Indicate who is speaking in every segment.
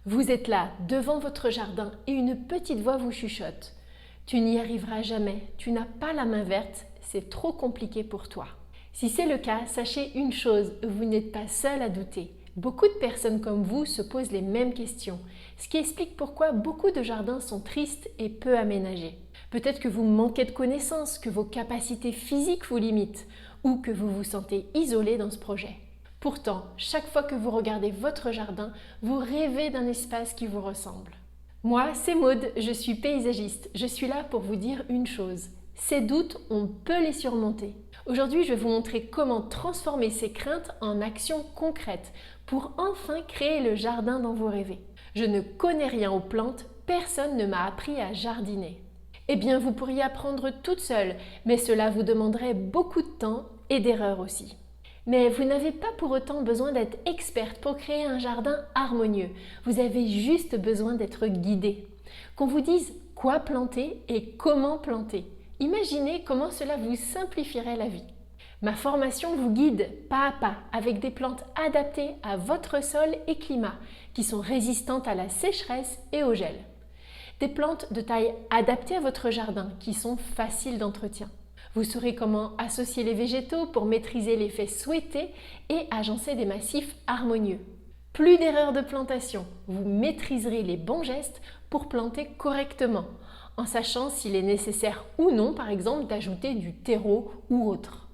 Speaker 1: Vous êtes là, devant votre jardin, et une petite voix vous chuchote. Tu n'y arriveras jamais, tu n'as pas la main verte, c'est trop compliqué pour toi. Si c'est le cas, sachez une chose, vous n'êtes pas seul à douter. Beaucoup de personnes comme vous se posent les mêmes questions, ce qui explique pourquoi beaucoup de jardins sont tristes et peu aménagés. Peut-être que vous manquez de connaissances, que vos capacités physiques vous limitent, ou que vous vous sentez isolé dans ce projet. Pourtant, chaque fois que vous regardez votre jardin, vous rêvez d'un espace qui vous ressemble. Moi, c'est Maude, je suis paysagiste. Je suis là pour vous dire une chose. Ces doutes, on peut les surmonter. Aujourd'hui, je vais vous montrer comment transformer ces craintes en actions concrètes pour enfin créer le jardin dont vous rêvez. Je ne connais rien aux plantes, personne ne m'a appris à jardiner. Eh bien, vous pourriez apprendre toute seule, mais cela vous demanderait beaucoup de temps et d'erreurs aussi. Mais vous n'avez pas pour autant besoin d'être experte pour créer un jardin harmonieux. Vous avez juste besoin d'être guidé. Qu'on vous dise quoi planter et comment planter. Imaginez comment cela vous simplifierait la vie. Ma formation vous guide pas à pas avec des plantes adaptées à votre sol et climat qui sont résistantes à la sécheresse et au gel. Des plantes de taille adaptée à votre jardin qui sont faciles d'entretien. Vous saurez comment associer les végétaux pour maîtriser l'effet souhaité et agencer des massifs harmonieux. Plus d'erreurs de plantation, vous maîtriserez les bons gestes pour planter correctement, en sachant s'il est nécessaire ou non, par exemple, d'ajouter du terreau ou autre.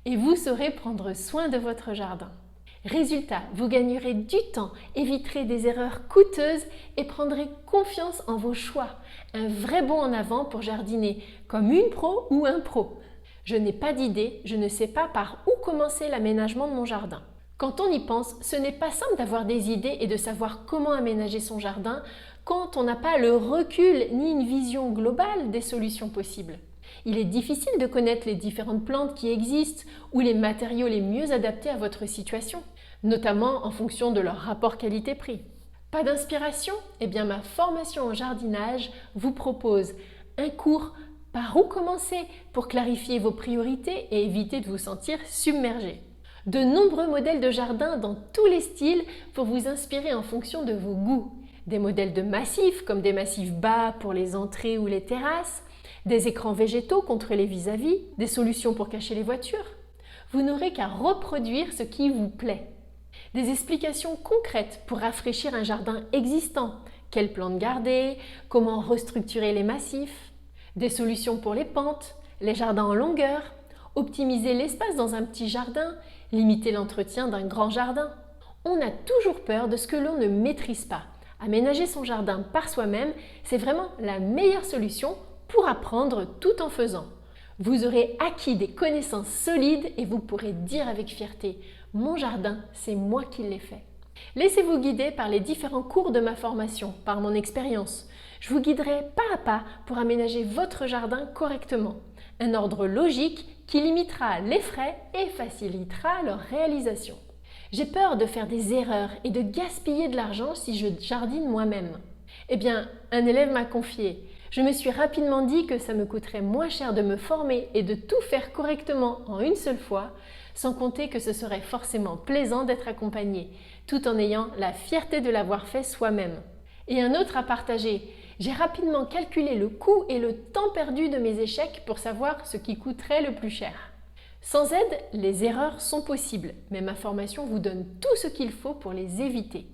Speaker 1: Et vous saurez prendre soin de votre jardin. Résultat, vous gagnerez du temps, éviterez des erreurs coûteuses et prendrez confiance en vos choix. Un vrai bond en avant pour jardiner, comme une pro ou un pro. Je n'ai pas d'idée, je ne sais pas par où commencer l'aménagement de mon jardin. Quand on y pense, ce n'est pas simple d'avoir des idées et de savoir comment aménager son jardin quand on n'a pas le recul ni une vision globale des solutions possibles. Il est difficile de connaître les différentes plantes qui existent ou les matériaux les mieux adaptés à votre situation, notamment en fonction de leur rapport qualité-prix. Pas d'inspiration? Eh bien, ma formation en jardinage vous propose un cours par où commencer pour clarifier vos priorités et éviter de vous sentir submergé. De nombreux modèles de jardin dans tous les styles pour vous inspirer en fonction de vos goûts. Des modèles de massifs comme des massifs bas pour les entrées ou les terrasses, des écrans végétaux contre les vis-à-vis, des solutions pour cacher les voitures. Vous n'aurez qu'à reproduire ce qui vous plaît. Des explications concrètes pour rafraîchir un jardin existant, quelles plantes garder, comment restructurer les massifs, des solutions pour les pentes, les jardins en longueur, optimiser l'espace dans un petit jardin, limiter l'entretien d'un grand jardin. On a toujours peur de ce que l'on ne maîtrise pas. Aménager son jardin par soi-même, c'est vraiment la meilleure solution pour apprendre tout en faisant. Vous aurez acquis des connaissances solides et vous pourrez dire avec fierté « Mon jardin, c'est moi qui l'ai fait ». Laissez-vous guider par les différents cours de ma formation, par mon expérience. Je vous guiderai pas à pas pour aménager votre jardin correctement. Un ordre logique qui limitera les frais et facilitera leur réalisation. J'ai peur de faire des erreurs et de gaspiller de l'argent si je jardine moi-même. Eh bien, un élève m'a confié « Je me suis rapidement dit que ça me coûterait moins cher de me former et de tout faire correctement en une seule fois, sans compter que ce serait forcément plaisant d'être accompagné, tout en ayant la fierté de l'avoir fait soi-même. » Et un autre a partagé « J'ai rapidement calculé le coût et le temps perdu de mes échecs pour savoir ce qui coûterait le plus cher. » Sans aide, les erreurs sont possibles, mais ma formation vous donne tout ce qu'il faut pour les éviter.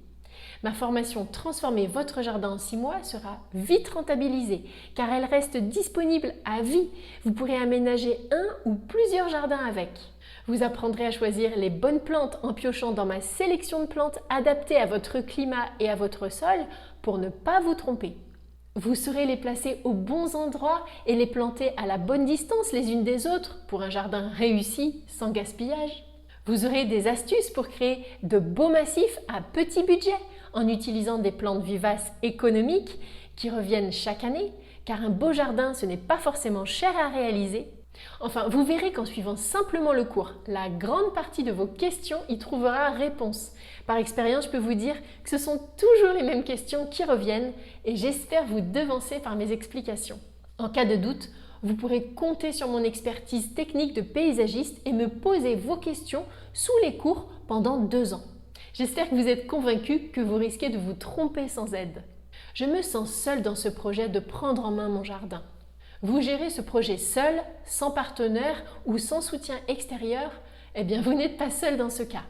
Speaker 1: Ma formation Transformer votre jardin en 6 mois sera vite rentabilisée car elle reste disponible à vie. Vous pourrez aménager un ou plusieurs jardins avec. Vous apprendrez à choisir les bonnes plantes en piochant dans ma sélection de plantes adaptées à votre climat et à votre sol pour ne pas vous tromper. Vous saurez les placer aux bons endroits et les planter à la bonne distance les unes des autres pour un jardin réussi sans gaspillage. Vous aurez des astuces pour créer de beaux massifs à petit budget en utilisant des plantes vivaces économiques qui reviennent chaque année, car un beau jardin, ce n'est pas forcément cher à réaliser. Enfin, vous verrez qu'en suivant simplement le cours, la grande partie de vos questions y trouvera réponse. Par expérience, je peux vous dire que ce sont toujours les mêmes questions qui reviennent et j'espère vous devancer par mes explications. En cas de doute, vous pourrez compter sur mon expertise technique de paysagiste et me poser vos questions sous les cours pendant 2 ans. J'espère que vous êtes convaincus que vous risquez de vous tromper sans aide. Je me sens seule dans ce projet de prendre en main mon jardin. Vous gérez ce projet seul, sans partenaire ou sans soutien extérieur, eh bien vous n'êtes pas seul dans ce cas.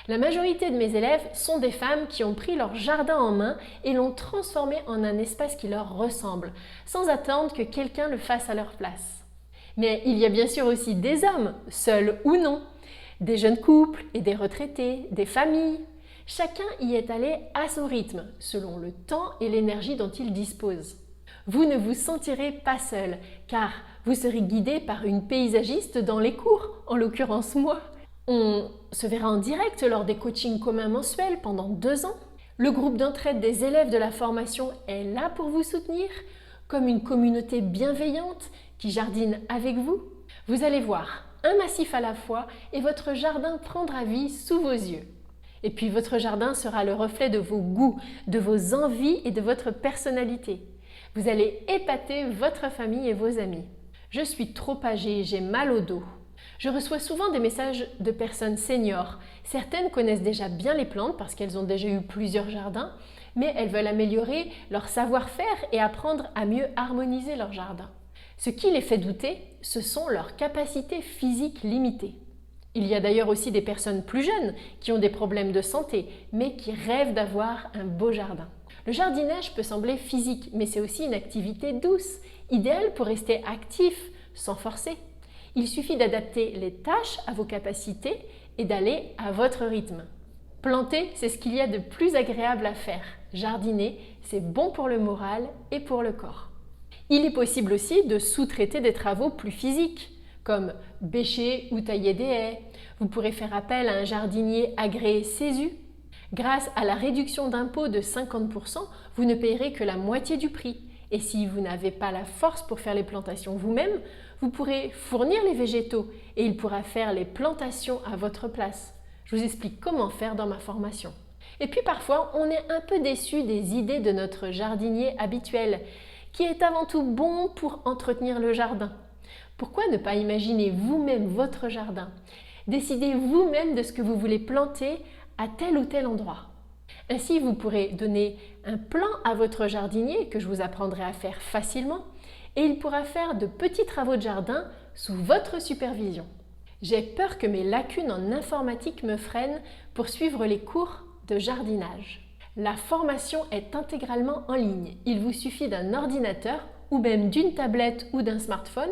Speaker 1: La majorité de mes élèves sont des femmes qui ont pris leur jardin en main et l'ont transformé en un espace qui leur ressemble, sans attendre que quelqu'un le fasse à leur place. Mais il y a bien sûr aussi des hommes, seuls ou non, des jeunes couples et des retraités, des familles. Chacun y est allé à son rythme, selon le temps et l'énergie dont il dispose. Vous ne vous sentirez pas seul, car vous serez guidé par une paysagiste dans les cours, en l'occurrence moi. On se verra en direct lors des coachings communs mensuels pendant 2 ans. Le groupe d'entraide des élèves de la formation est là pour vous soutenir, comme une communauté bienveillante qui jardine avec vous. Vous allez voir, un massif à la fois et votre jardin prendra vie sous vos yeux. Et puis votre jardin sera le reflet de vos goûts, de vos envies et de votre personnalité. Vous allez épater votre famille et vos amis. Je suis trop âgée, j'ai mal au dos. Je reçois souvent des messages de personnes seniors. Certaines connaissent déjà bien les plantes parce qu'elles ont déjà eu plusieurs jardins, mais elles veulent améliorer leur savoir-faire et apprendre à mieux harmoniser leur jardin. Ce qui les fait douter, ce sont leurs capacités physiques limitées. Il y a d'ailleurs aussi des personnes plus jeunes qui ont des problèmes de santé, mais qui rêvent d'avoir un beau jardin. Le jardinage peut sembler physique, mais c'est aussi une activité douce, idéale pour rester actif, sans forcer. Il suffit d'adapter les tâches à vos capacités et d'aller à votre rythme. Planter, c'est ce qu'il y a de plus agréable à faire. Jardiner, c'est bon pour le moral et pour le corps. Il est possible aussi de sous-traiter des travaux plus physiques, comme bêcher ou tailler des haies. Vous pourrez faire appel à un jardinier agréé CESU. Grâce à la réduction d'impôt de 50%, vous ne payerez que la moitié du prix. Et si vous n'avez pas la force pour faire les plantations vous-même, vous pourrez fournir les végétaux et il pourra faire les plantations à votre place. Je vous explique comment faire dans ma formation. Et puis parfois, on est un peu déçu des idées de notre jardinier habituel, qui est avant tout bon pour entretenir le jardin. Pourquoi ne pas imaginer vous-même votre jardin? Décidez vous-même de ce que vous voulez planter à tel ou tel endroit. Ainsi, vous pourrez donner un plan à votre jardinier que je vous apprendrai à faire facilement et il pourra faire de petits travaux de jardin sous votre supervision. J'ai peur que mes lacunes en informatique me freinent pour suivre les cours de jardinage. La formation est intégralement en ligne. Il vous suffit d'un ordinateur ou même d'une tablette ou d'un smartphone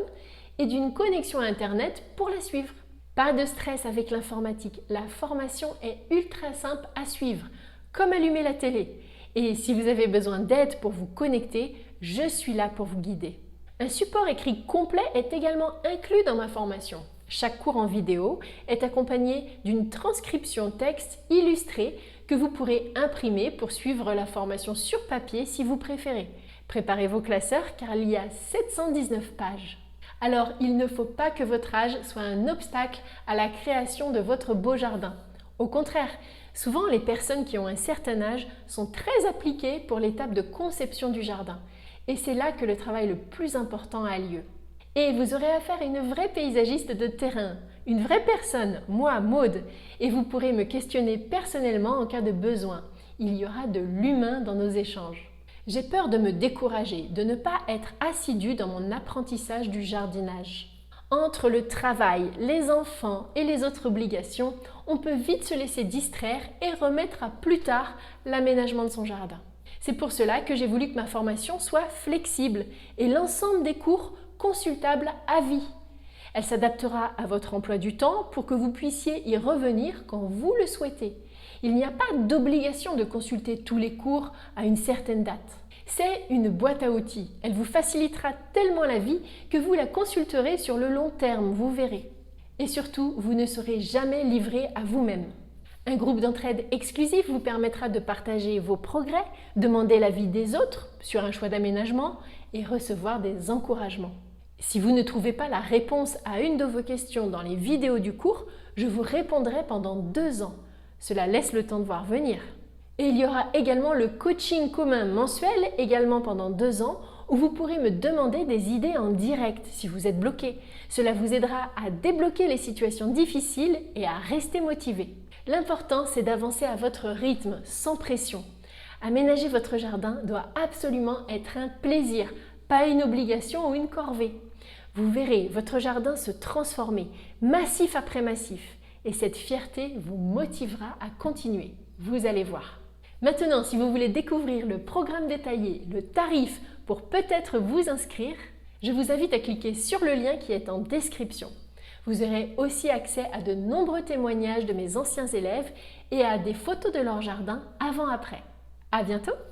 Speaker 1: et d'une connexion à Internet pour la suivre. Pas de stress avec l'informatique. La formation est ultra simple à suivre, comme allumer la télé. Et si vous avez besoin d'aide pour vous connecter, je suis là pour vous guider. Un support écrit complet est également inclus dans ma formation. Chaque cours en vidéo est accompagné d'une transcription texte illustrée que vous pourrez imprimer pour suivre la formation sur papier si vous préférez. Préparez vos classeurs car il y a 719 pages. Alors, il ne faut pas que votre âge soit un obstacle à la création de votre beau jardin. Au contraire, souvent les personnes qui ont un certain âge sont très appliquées pour l'étape de conception du jardin. Et c'est là que le travail le plus important a lieu. Et vous aurez affaire à une vraie paysagiste de terrain, une vraie personne, moi, Maude, et vous pourrez me questionner personnellement en cas de besoin. Il y aura de l'humain dans nos échanges. J'ai peur de me décourager, de ne pas être assidue dans mon apprentissage du jardinage. Entre le travail, les enfants et les autres obligations, on peut vite se laisser distraire et remettre à plus tard l'aménagement de son jardin. C'est pour cela que j'ai voulu que ma formation soit flexible et l'ensemble des cours consultables à vie. Elle s'adaptera à votre emploi du temps pour que vous puissiez y revenir quand vous le souhaitez. Il n'y a pas d'obligation de consulter tous les cours à une certaine date. C'est une boîte à outils. Elle vous facilitera tellement la vie que vous la consulterez sur le long terme, vous verrez. Et surtout, vous ne serez jamais livré à vous-même. Un groupe d'entraide exclusif vous permettra de partager vos progrès, demander l'avis des autres sur un choix d'aménagement et recevoir des encouragements. Si vous ne trouvez pas la réponse à une de vos questions dans les vidéos du cours, je vous répondrai pendant 2 ans. Cela laisse le temps de voir venir. Et il y aura également le coaching commun mensuel, également pendant 2 ans, où vous pourrez me demander des idées en direct si vous êtes bloqué. Cela vous aidera à débloquer les situations difficiles et à rester motivé. L'important, c'est d'avancer à votre rythme, sans pression. Aménager votre jardin doit absolument être un plaisir, pas une obligation ou une corvée. Vous verrez votre jardin se transformer, massif après massif, et cette fierté vous motivera à continuer. Vous allez voir. Maintenant, si vous voulez découvrir le programme détaillé, le tarif pour peut-être vous inscrire, je vous invite à cliquer sur le lien qui est en description. Vous aurez aussi accès à de nombreux témoignages de mes anciens élèves et à des photos de leur jardin avant-après. À bientôt!